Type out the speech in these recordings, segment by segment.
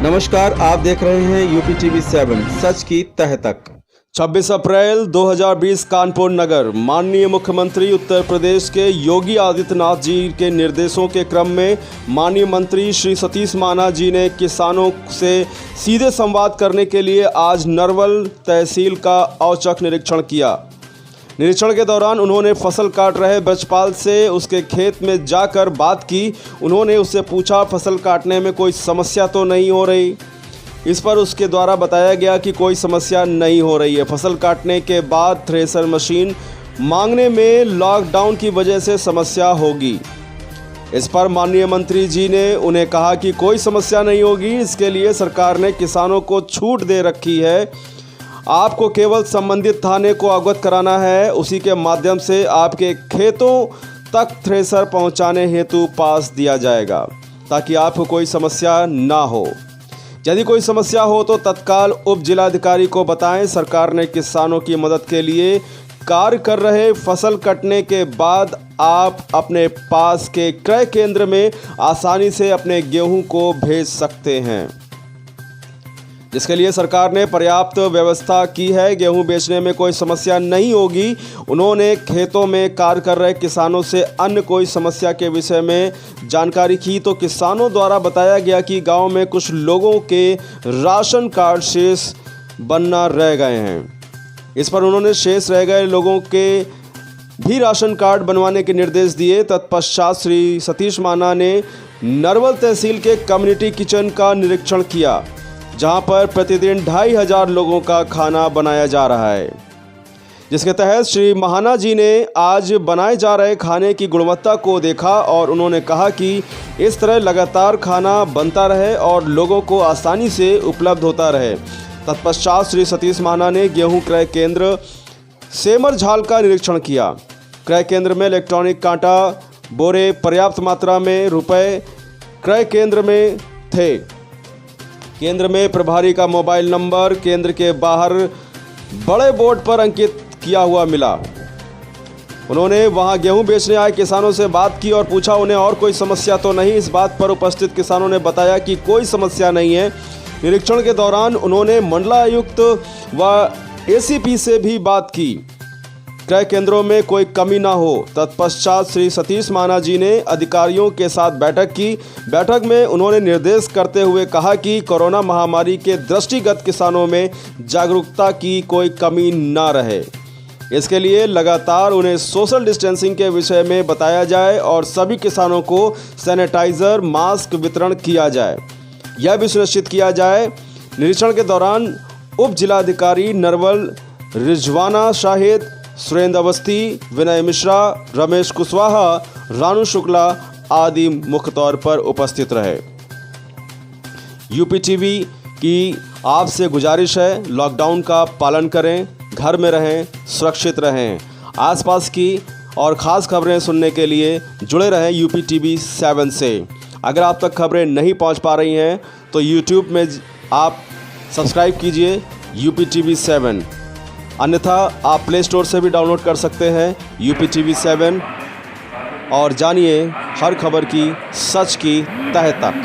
नमस्कार, आप देख रहे हैं यूपी टीवी 7 सच की तह तक। 26 अप्रैल 2020 कानपुर नगर। माननीय मुख्यमंत्री उत्तर प्रदेश के योगी आदित्यनाथ जी के निर्देशों के क्रम में माननीय मंत्री श्री सतीश महाना जी ने किसानों से सीधे संवाद करने के लिए आज नरवल तहसील का औचक निरीक्षण किया। निरीक्षण के दौरान उन्होंने फसल काट रहे ब्रजपाल से उसके खेत में जाकर बात की। उन्होंने उससे पूछा फसल काटने में कोई समस्या तो नहीं हो रही। इस पर उसके द्वारा बताया गया कि कोई समस्या नहीं हो रही है। फसल काटने के बाद थ्रेसर मशीन मांगने में लॉकडाउन की वजह से समस्या होगी। इस पर माननीय मंत्री जी ने उन्हें कहा कि कोई समस्या नहीं होगी, इसके लिए सरकार ने किसानों को छूट दे रखी है। आपको केवल संबंधित थाने को अवगत कराना है, उसी के माध्यम से आपके खेतों तक थ्रेसर पहुंचाने हेतु पास दिया जाएगा ताकि आपको कोई समस्या ना हो। यदि कोई समस्या हो तो तत्काल उप जिलाधिकारी को बताएं। सरकार ने किसानों की मदद के लिए कार्य कर रहे। फसल कटने के बाद आप अपने पास के क्रय केंद्र में आसानी से अपने गेहूं को भेज सकते हैं, जिसके लिए सरकार ने पर्याप्त व्यवस्था की है। गेहूं बेचने में कोई समस्या नहीं होगी। उन्होंने खेतों में कार्य कर रहे किसानों से अन्य कोई समस्या के विषय में जानकारी की तो किसानों द्वारा बताया गया कि गांव में कुछ लोगों के राशन कार्ड शेष बनना रह गए हैं। इस पर उन्होंने शेष रह गए लोगों के भी राशन कार्ड बनवाने के निर्देश दिए। तत्पश्चात श्री सतीश महाना ने नरवल तहसील के कम्युनिटी किचन का निरीक्षण किया, जहां पर प्रतिदिन 2500 लोगों का खाना बनाया जा रहा है, जिसके तहत श्री महाना जी ने आज बनाए जा रहे खाने की गुणवत्ता को देखा और उन्होंने कहा कि इस तरह लगातार खाना बनता रहे और लोगों को आसानी से उपलब्ध होता रहे। तत्पश्चात श्री सतीश महाना ने गेहूं क्रय केंद्र सेमरझाल का निरीक्षण किया। क्रय केंद्र में इलेक्ट्रॉनिक कांटा बोरे पर्याप्त मात्रा में रुपए क्रय केंद्र में थे। केंद्र में प्रभारी का मोबाइल नंबर केंद्र के बाहर बड़े बोर्ड पर अंकित किया हुआ मिला। उन्होंने वहां गेहूं बेचने आए किसानों से बात की और पूछा उन्हें और कोई समस्या तो नहीं। इस बात पर उपस्थित किसानों ने बताया कि कोई समस्या नहीं है। निरीक्षण के दौरान उन्होंने मंडलायुक्त व एसीपी से भी बात की, क्रय केंद्रों में कोई कमी ना हो। तत्पश्चात श्री सतीश महाना जी ने अधिकारियों के साथ बैठक की। बैठक में उन्होंने निर्देश करते हुए कहा कि कोरोना महामारी के दृष्टिगत किसानों में जागरूकता की कोई कमी ना रहे। इसके लिए लगातार उन्हें सोशल डिस्टेंसिंग के विषय में बताया जाए और सभी किसानों को सैनिटाइजर मास्क वितरण किया जाए। यह भी सुनिश्चित किया जाए। निरीक्षण के दौरान उप जिलाधिकारी नरवल रिजवाना शाहिद, सुरेंद्र अवस्थी, विनय मिश्रा, रमेश कुशवाहा, रानू शुक्ला आदि मुख्य तौर पर उपस्थित रहे। यूपी टीवी की आपसे गुजारिश है, लॉकडाउन का पालन करें, घर में रहें, सुरक्षित रहें। आसपास की और ख़ास खबरें सुनने के लिए जुड़े रहें यूपी टीवी 7 से। अगर आप तक खबरें नहीं पहुंच पा रही हैं तो यूट्यूब में आप सब्सक्राइब कीजिए यूपी टीवी 7। अन्यथा आप प्ले स्टोर से भी डाउनलोड कर सकते हैं यूपी टीवी 7 और जानिए हर खबर की सच की तह तक।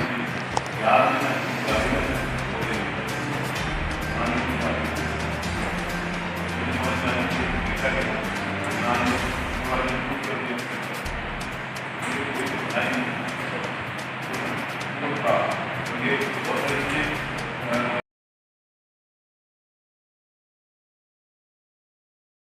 ये